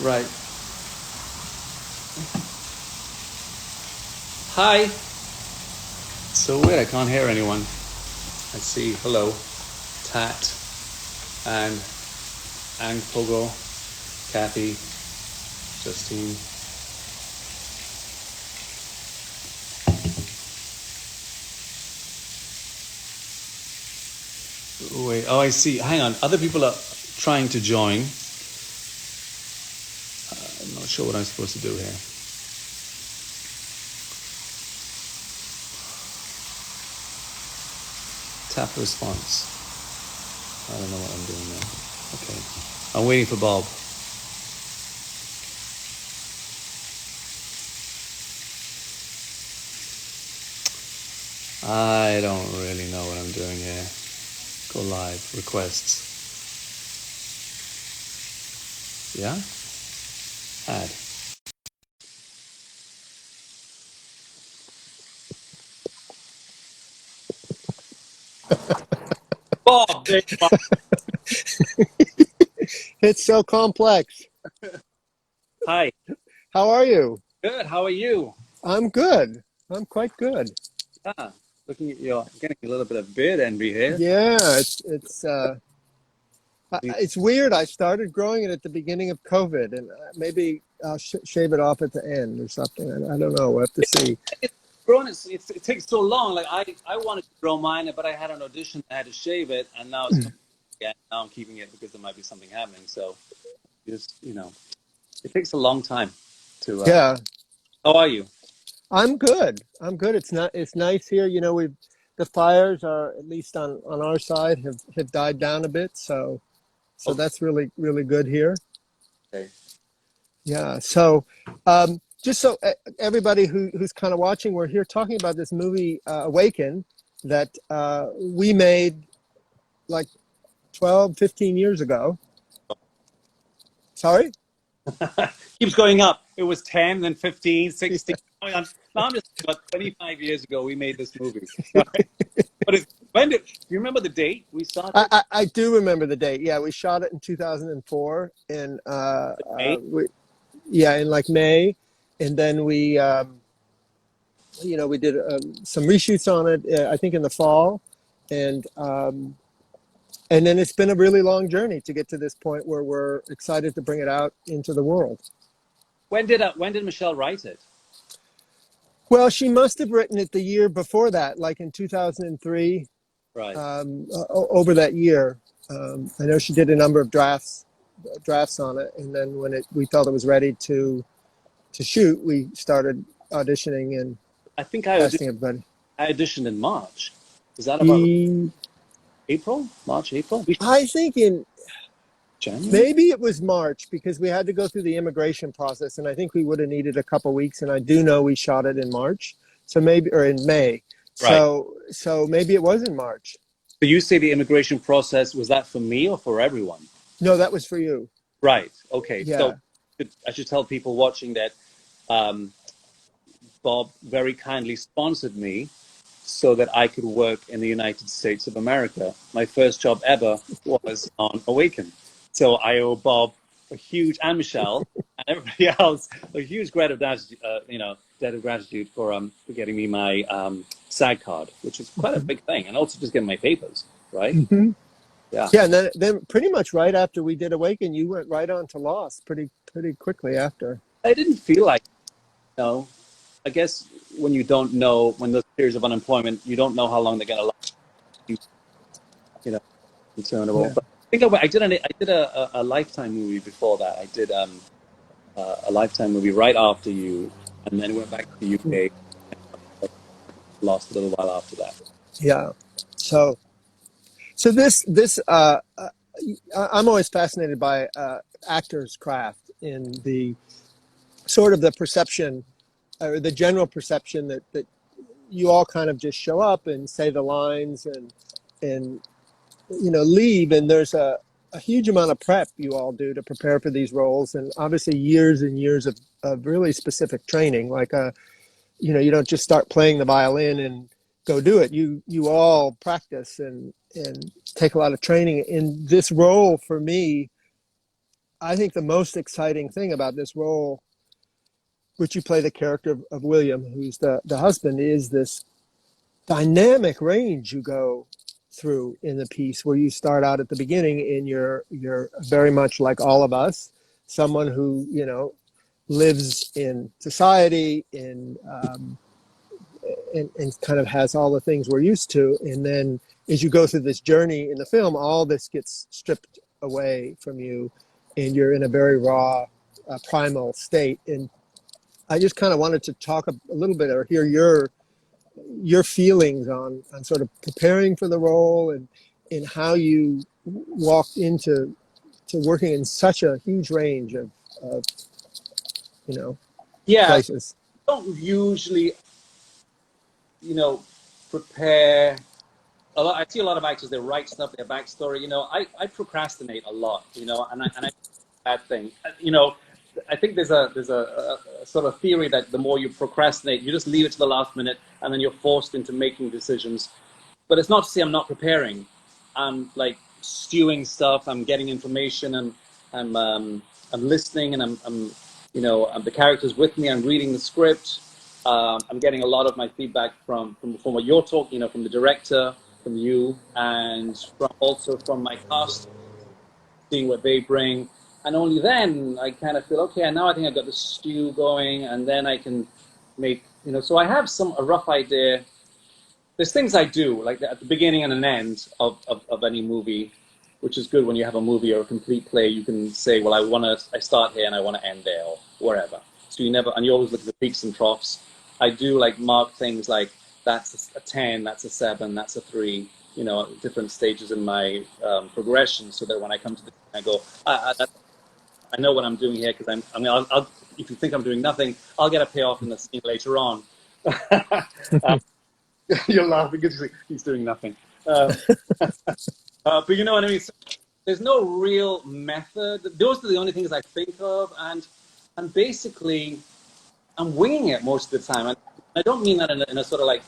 Right. Hi. So weird, I can't hear anyone. Let's see. Hello. Tat and Ang Pogo, Kathy, Justine. Wait, oh, I see. Hang on. Other people are trying to join. I'm not sure what I'm supposed to do here. Tap response. I don't know what I'm doing now. Okay. I'm waiting for Bob. I don't really know what I'm doing here. Go live. Requests. Yeah? Add. Bob! There you are. It's so complex. Hi. How are you? Good. How are you? I'm good. I'm quite good. Ah, looking at your, getting a little bit of beard envy here. Yeah, it's weird. I started growing it at the beginning of COVID, and maybe I'll shave it off at the end or something. I don't know. We'll have to see. It's grown. It takes so long. Like I wanted to grow mine, but I had an audition. I had to shave it, and now it's coming again. Now I'm keeping it because there might be something happening. So just it takes a long time to. Yeah, How are you? I'm good. I'm good. It's not. It's nice here. The fires are at least on our side have died down a bit. So Okay. that's really good here. Yeah. So, just so everybody who's kind of watching, we're here talking about this movie, Awaken, that we made like 12, 15 years ago. Sorry? Keeps going up. It was 10, then 15, 16. Now I'm just about 25 years ago we made this movie. Right? But when did you remember the date we started? I do remember the date. Yeah, we shot it in 2004 in May. in like May, and then we did some reshoots on it. I think in the fall, and and then it's been a really long journey to get to this point where we're excited to bring it out into the world. When did Michelle write it? Well, she must have written it the year before that, like in 2003, Right. over that year. I know she did a number of drafts on it, and then when we felt it was ready to shoot, we started auditioning and I think casting everybody. I auditioned in March. Is that about E- April? March, April? We I think in January? maybe it was March because we had to go through the immigration process, and I think we would have needed a couple weeks. And I do know we shot it in March, so maybe or in May. Right. So maybe it was in March. So you say the immigration process, was that for me or for everyone? No, that was for you. Right. Okay. So Yeah. I should tell people watching that um, Bob very kindly sponsored me so that I could work in the United States of America. My first job ever was on Awaken. So I owe Bob a huge, and Michelle and everybody else, a huge debt of gratitude, debt of gratitude for getting me my SAG card, which is quite a big thing, and also just getting my papers, right? Hmm. Yeah. Yeah, and then pretty much right after we did Awaken, you went right on to Lost pretty quickly after. I didn't feel like, I guess when you don't know, when those periods of unemployment, you don't know how long they're going to last. You know, concernable. Yeah. But I think I did a Lifetime movie before that. I did a Lifetime movie right after you, and then went back to the UK. Lost a little while after that. Yeah. So this I'm always fascinated by actors' craft in the sort of the perception or the general perception that you all kind of just show up and say the lines and leave, and there's a huge amount of prep you all do to prepare for these roles, and obviously years and years of really specific training. Like you don't just start playing the violin and go do it. You all practice and take a lot of training. In this role for me, I think the most exciting thing about this role, which you play the character of William, who's the husband, is this dynamic range you go through in the piece, where you start out at the beginning and you're very much like all of us, someone who, you know, lives in society and kind of has all the things we're used to. And then as you go through this journey in the film, all this gets stripped away from you and you're in a very raw, primal state. And I just kind of wanted to talk a little bit or hear your feelings on sort of preparing for the role and how you walked into to working in such a huge range of you know, Yeah, so places. I don't usually, you know, prepare a lot. I see a lot of actors, they write stuff, their backstory. I procrastinate a lot, and I bad thing. I think there's a sort of theory that the more you procrastinate, you just leave it to the last minute, and then you're forced into making decisions. But it's not to say I'm not preparing. I'm like stewing stuff. I'm getting information, and I'm listening, and I'm the characters with me. I'm reading the script. I'm getting a lot of my feedback from what you're talking, from the director, from you, and also from my cast, seeing what they bring. And only then I kind of feel, okay, now I think I've got the stew going, and then I can make, so I have a rough idea. There's things I do, like at the beginning and an end of any movie, which is good when you have a movie or a complete play. You can say, well, I start here and I want to end there, or wherever. So and you always look at the peaks and troughs. I do like mark things like that's a 10, that's a 7, that's a 3, different stages in my progression, so that when I come to the, I go, I know what I'm doing here, because if you think I'm doing nothing, I'll get a payoff in the scene later on. You're laughing because he's doing nothing. But you know what I mean? So there's no real method. Those are the only things I think of. And basically, I'm winging it most of the time. And I don't mean that in a sort of like,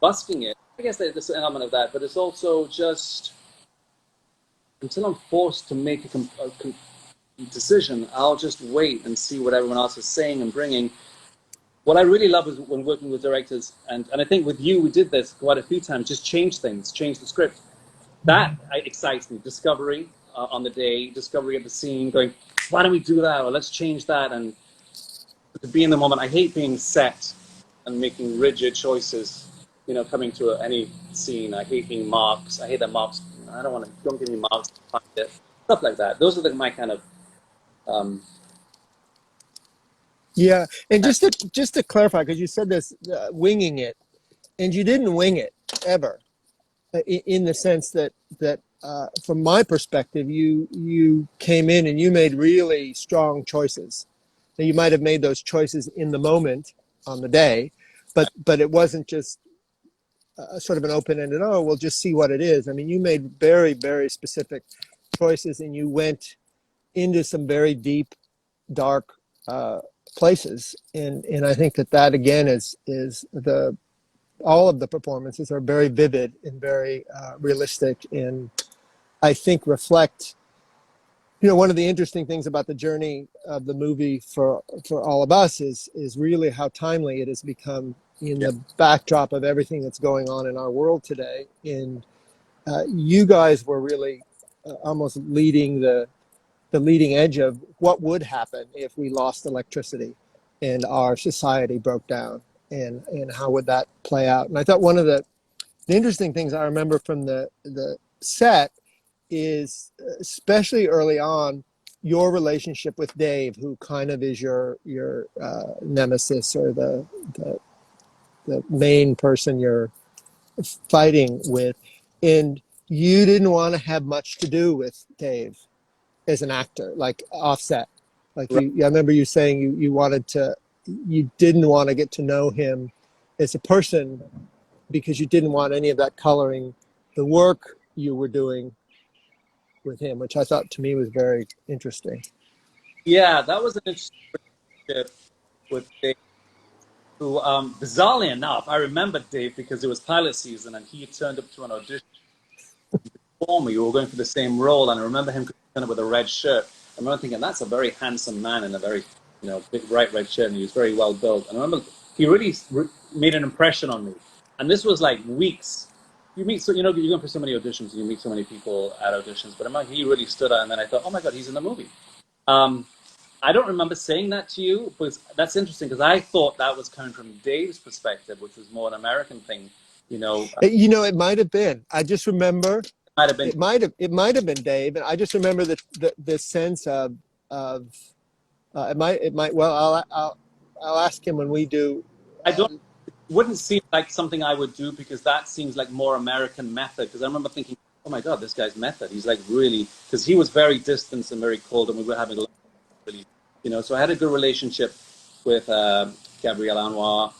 busking it. I guess there's an element of that. But it's also just, until I'm forced to make a decision, I'll just wait and see what everyone else is saying and bringing. What I really love is when working with directors, and I think with you, we did this quite a few times, just change things, change the script. That excites me. Discovery on the day, discovery of the scene, going, why don't we do that? Or let's change that. And to be in the moment. I hate being set and making rigid choices, coming to any scene. I hate being marks. I hate that marks. I don't give me marks. Stuff like that. Those are my kind of, um, Yeah, and just to clarify, because you said this, winging it, and you didn't wing it ever, in the sense that from my perspective, you came in and you made really strong choices. Now, you might have made those choices in the moment on the day, but it wasn't just sort of an open-ended, oh, we'll just see what it is. I mean, you made very, very specific choices, and you went into some very deep, dark places, and I think that again is the all of the performances are very vivid and very realistic, and I think reflect, one of the interesting things about the journey of the movie for all of us is really how timely it has become in yeah, the backdrop of everything that's going on in our world today. And you guys were really almost leading the leading edge of what would happen if we lost electricity and our society broke down, and how would that play out. And I thought one of the interesting things I remember from the set is, especially early on, your relationship with Dave, who kind of is your nemesis, or the main person you're fighting with. And you didn't want to have much to do with Dave as an actor, like offset. Like right. I remember you saying you didn't want to get to know him as a person, because you didn't want any of that coloring the work you were doing with him, which I thought to me was very interesting. Yeah, that was an interesting relationship with Dave, who, bizarrely enough, I remember Dave because it was pilot season and he turned up to an audition. performer. You were going for the same role, and I remember him kind of with a red shirt. I remember thinking that's a very handsome man in a very, big bright red shirt, and he was very well built. And I remember he really made an impression on me. And this was like weeks. You meet, so you go for so many auditions, and you meet so many people at auditions. But I remember he really stood out, and then I thought, oh my god, he's in the movie. Um, I don't remember saying that to you, but that's interesting because I thought that was coming from Dave's perspective, which was more an American thing. It might have been. I just remember Might have been. it might have been Dave, and I just remember the sense of it might. Well, I'll ask him when we do. I don't. Wouldn't seem like something I would do because that seems like more American method. Because I remember thinking, oh my god, this guy's method. He's like really, because he was very distant and very cold, and we were having a lot of really, So I had a good relationship with Gabriel Anwar.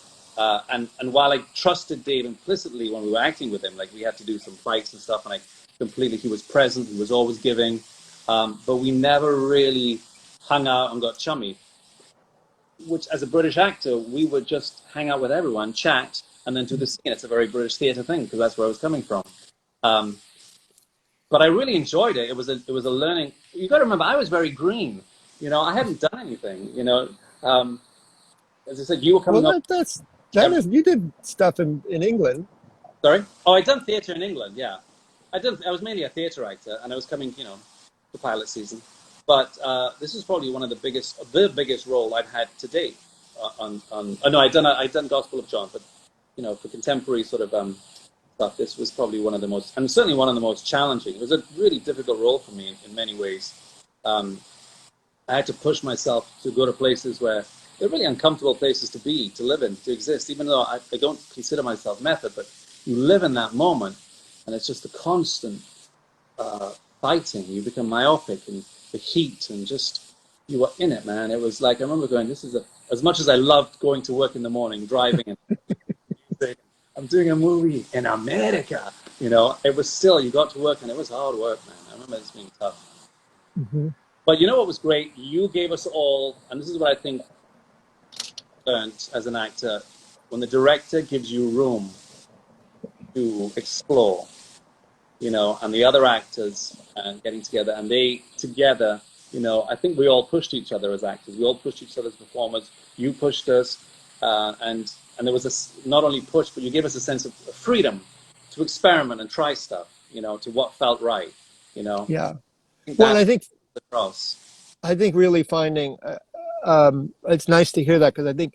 And while I trusted Dave implicitly when we were acting with him, like we had to do some fights and stuff, and he was present, he was always giving, but we never really hung out and got chummy, which as a British actor, we would just hang out with everyone, chat, and then do the scene. It's a very British theatre thing, because that's where I was coming from. But I really enjoyed it. It was a learning. You got to remember, I was very green. I hadn't done anything, as I said, you were coming up. You did stuff in England. Sorry? Oh, I'd done theatre in England, yeah. I was mainly a theatre actor, and I was coming, to pilot season. But this is probably one of the biggest role I've had to date. I'd done Gospel of John, but, for contemporary sort of stuff, this was probably one of the most, and certainly one of the most challenging. It was a really difficult role for me in many ways. I had to push myself to go to places where they're really uncomfortable places to be, to live in, to exist, even though I don't consider myself method, but you live in that moment, and it's just the constant fighting. You become myopic, and the heat, and just, you were in it, man. It was like, I remember going, as much as I loved going to work in the morning, driving, and saying, I'm doing a movie in America, it was still, you got to work, and it was hard work, man. I remember this being tough. Mm-hmm. But you know what was great? You gave us all, and this is what I think learned as an actor, when the director gives you room to explore, and the other actors getting together, and they together, I think we all pushed each other as actors. We all pushed each other as performers. You pushed us, and there was not only push, but you gave us a sense of freedom to experiment and try stuff, to what felt right, Yeah. Well, I think the cross. I think really finding it's nice to hear that, because I think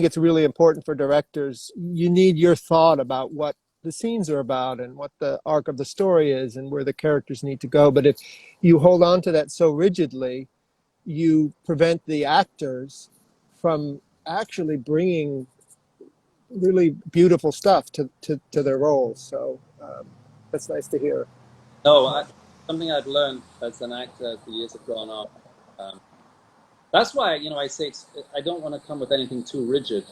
it's really important for directors. You need your thought about what the scenes are about and what the arc of the story is and where the characters need to go. But if you hold on to that so rigidly, you prevent the actors from actually bringing really beautiful stuff to their roles. So that's nice to hear. No, something I've learned as an actor as the years have gone on. That's why, I say I don't want to come with anything too rigid.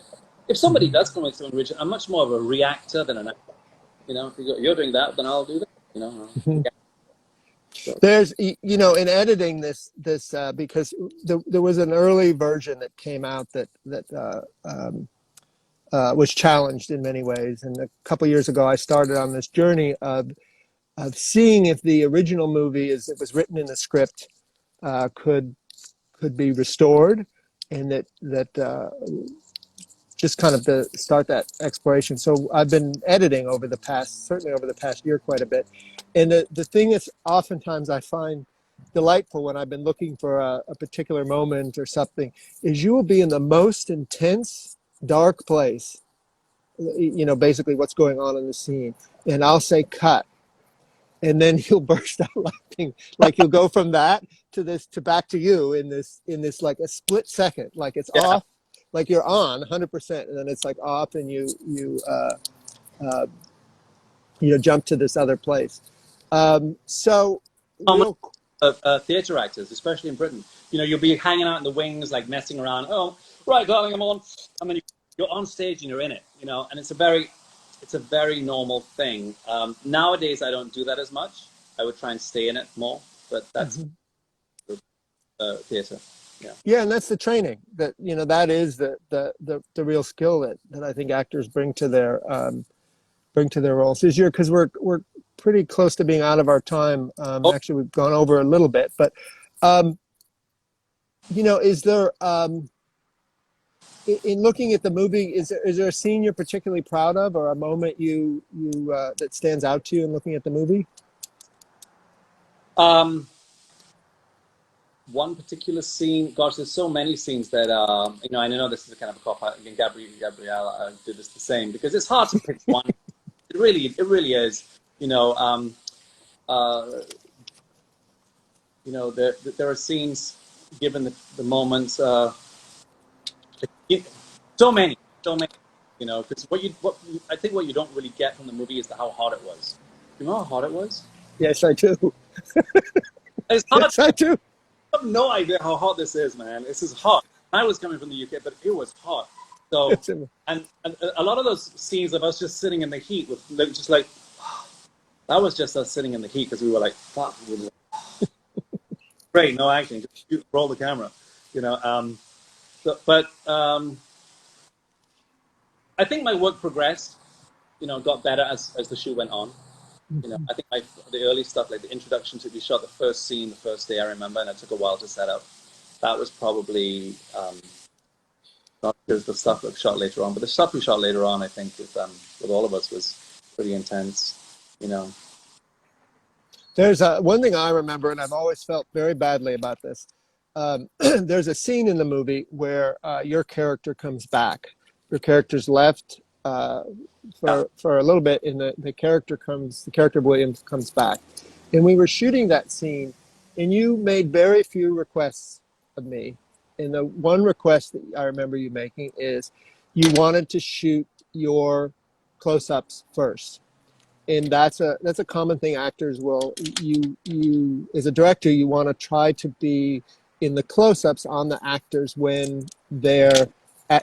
If somebody does come with something rigid, I'm much more of a reactor than an actor. If you're doing that, then I'll do that. Mm-hmm. So. There's, in editing this because there was an early version that came out that was challenged in many ways. And a couple of years ago, I started on this journey of seeing if the original movie, as it was written in the script, could be restored, and that just kind of to start that exploration. So I've been editing certainly over the past year quite a bit. And the thing that's oftentimes I find delightful when I've been looking for a particular moment or something is you will be in the most intense, dark place, basically what's going on in the scene. And I'll say cut. And then you'll burst out laughing, like you'll go from that to back to you in this like a split second, like it's off, like you're on 100%, and then it's like off, and you jump to this other place. Theatre actors, especially in Britain, you'll be hanging out in the wings, like messing around. Oh, right, darling, I'm on. And then you're on stage and you're in it, and it's a very normal thing. Nowadays, I don't do that as much. I would try and stay in it more, but that's theatre. Yeah, and that's the training that that is the real skill that I think actors bring to their roles. Because we're pretty close to being out of our time. Oh, Actually, we've gone over a little bit, but um, is there in looking at the movie, is there a scene you're particularly proud of, or a moment you that stands out to you in looking at the movie? um, one particular scene. Gosh, there's so many scenes that I know this is a kind of a cop out. And Gabrielle did this the same because it's hard to pick one. It really is. You know, uh, there are scenes given the moments. So many, so many. Because I think what you don't really get from the movie is how hot it was. You know how hot it was? Yes, I do. It's hot. Yes, I do. I have no idea how hot this is, man. This is hot. I was coming from the UK, but it was hot. So, It's in, and a lot of those scenes of us just sitting in the heat with just like that was just us sitting in the heat because we were like, fuck, great, no acting, just roll the camera, you know. But I think my work progressed, got better as the shoot went on. I think the early stuff, like the introduction we shot the first scene the first day, I remember, and it took a while to set up. That was probably not because the stuff that we shot later on, but the stuff we shot later on, I think, with all of us was pretty intense, There's one thing I remember, and I've always felt very badly about this. There's a scene in the movie where your character comes back. Your character's left Yeah. for a little bit, and the character of Williams comes back. And we were shooting that scene, and you made very few requests of me. And the one request that I remember you making is you wanted to shoot your close-ups first. And that's a common thing actors will, you as a director, you want to try to be in the close-ups on the actors when they're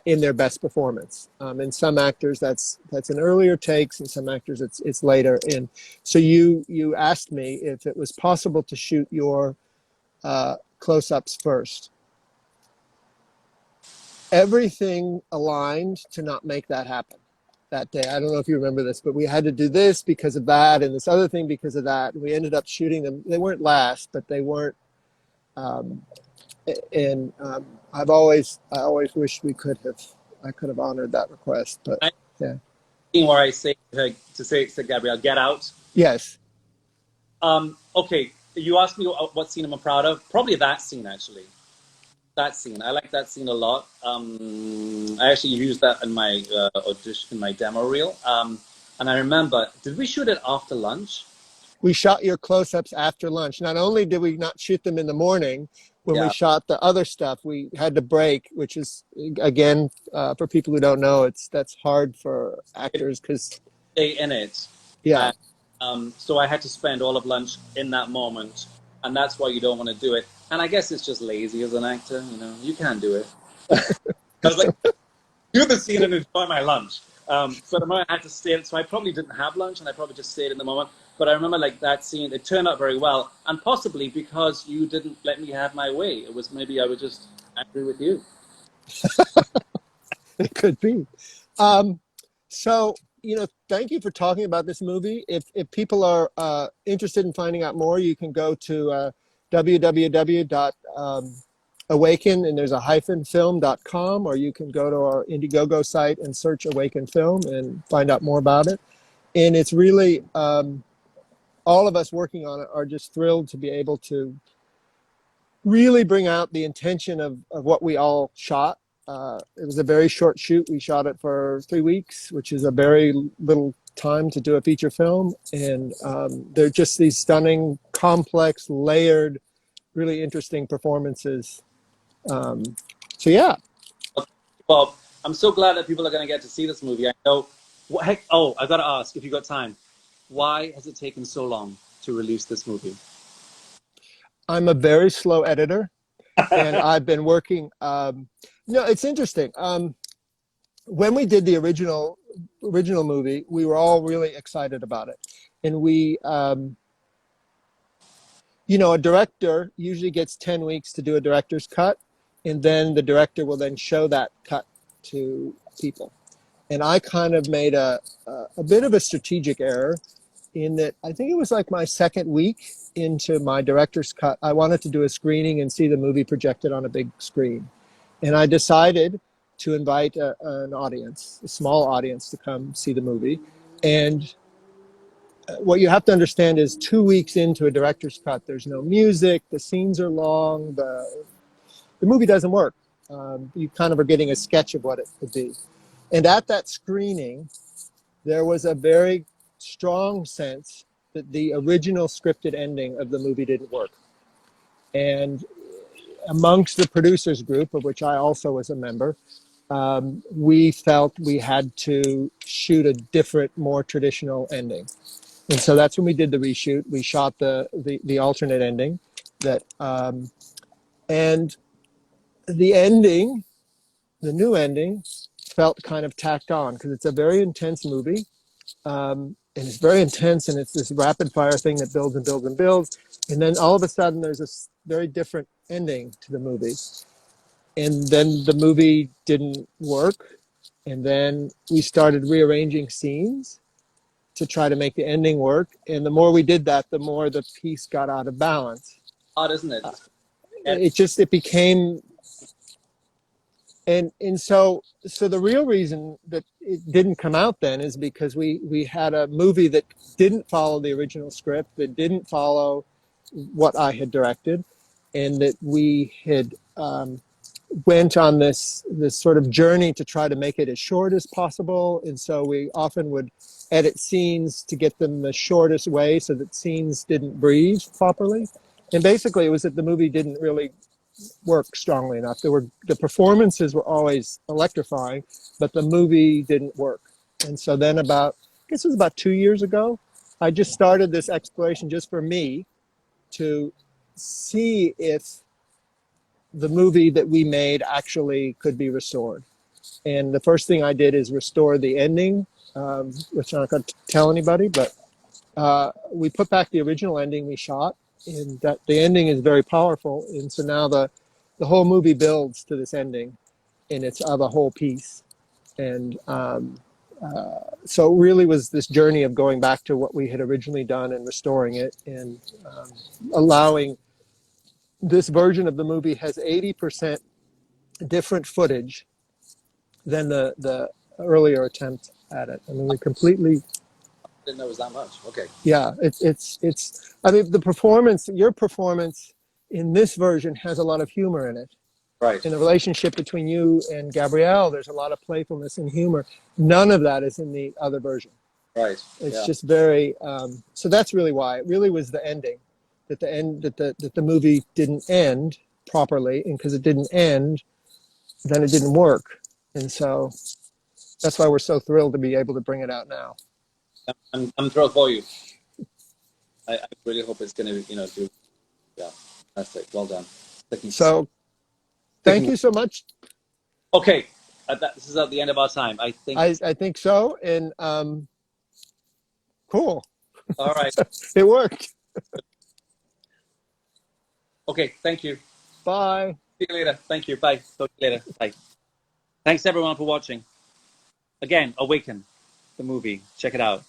in their best performance. And some actors that's an earlier takes, and some actors it's later. And so you asked me if it was possible to shoot your close-ups first. Everything aligned to not make that happen that day. I don't know if you remember this, but we had to do this because of that, and this other thing because of that. We ended up shooting them. They weren't last, but they weren't. And I always wished I could have honored that request. But I yeah, scene where I say to Gabrielle, get out. yes, Okay, you asked me what scene I'm proud of. Probably that scene, actually. That scene. I like that scene a lot. I actually used that in my audition, in my demo reel. And I remember, did we shoot it after lunch? we shot your close-ups after lunch. Not only did we not shoot them in the morning, when we Yeah. shot the other stuff, we had to break, which is, again, for people who don't know, that's hard for actors because, Stay in it. yeah. So I had to spend all of lunch in that moment, and that's why you don't want to do it. And I guess it's just lazy as an actor, you can't do it. I was like, do the scene and enjoy my lunch. So the moment I had to stay, so I probably didn't have lunch, and I probably just stayed in the moment. But I remember like that scene, it turned out very well, and possibly because you didn't let me have my way. It was maybe I was just angry with you. It could be. So, thank you for talking about this movie. If people are interested in finding out more, you can go to www.awaken, and there's a -film.com, or you can go to our Indiegogo site and search Awaken Film and find out more about it. And it's really, all of us working on it are just thrilled to be able to really bring out the intention of what we all shot. It was a very short shoot. We shot it for 3 weeks, which is a very little time to do a feature film. And they're just these stunning, complex, layered, really interesting performances. So yeah. Well, I'm so glad that people are going to get to see this movie. I know. Heck, I got to ask if you got time. Why has it taken so long to release this movie? I'm a very slow editor, and I've been working. No, it's interesting. When we did the original movie, we were all really excited about it, and we, a director usually gets 10 weeks to do a director's cut, and then the director will then show that cut to people. And I kind of made a bit of a strategic error in that I think it was like my second week into my director's cut. I wanted to do a screening and see the movie projected on a big screen. And I decided to invite an audience, a small audience, to come see the movie. And what you have to understand is 2 weeks into a director's cut, there's no music, the scenes are long, the movie doesn't work. You kind of are getting a sketch of what it could be. And at that screening, there was a very strong sense that the original scripted ending of the movie didn't work. And amongst the producers group, of which I also was a member, we felt we had to shoot a different, more traditional ending. And so that's when we did the reshoot. We shot the alternate ending, and the ending, the new ending, felt kind of tacked on because it's a very intense movie. And it's very intense, and it's this rapid fire thing that builds and builds and builds. And then all of a sudden, there's this very different ending to the movie. And then the movie didn't work. And then we started rearranging scenes to try to make the ending work. And the more we did that, the more the piece got out of balance. Odd, isn't it? It became, and so the real reason that it didn't come out then is because we had a movie that didn't follow the original script, that didn't follow what I had directed, and that we had went on this sort of journey to try to make it as short as possible. And so we often would edit scenes to get them the shortest way so that scenes didn't breathe properly. And basically it was that the movie didn't really work strongly enough. The performances were always electrifying, but the movie didn't work. And so then I guess it was about 2 years ago, I just started this exploration just for me to see if the movie that we made actually could be restored. And the first thing I did is restore the ending, which I'm not going to tell anybody, but we put back the original ending we shot, and that the ending is very powerful. And so now the whole movie builds to this ending, and it's of a whole piece. And so it really was this journey of going back to what we had originally done and restoring it, and allowing this version of the movie has 80% different footage than the earlier attempt at it. I mean, we completely. Didn't know it was that much. Okay. Yeah, it's. I mean, your performance in this version has a lot of humor in it. Right. In the relationship between you and Gabrielle, there's a lot of playfulness and humor. None of that is in the other version. Right. It's just very. So that's really why. It really was the ending, that the movie didn't end properly, and because it didn't end, then it didn't work. And so that's why we're so thrilled to be able to bring it out now. I'm thrilled for you. I really hope it's going to, do. Yeah, that's it. Well done. So, thank you so much. Okay, this is at the end of our time. I think so, and cool. All right. It worked. Okay, thank you. Bye. See you later. Thank you. Bye. Talk to you later. Bye. Thanks everyone for watching. Again, Awaken, the movie. Check it out.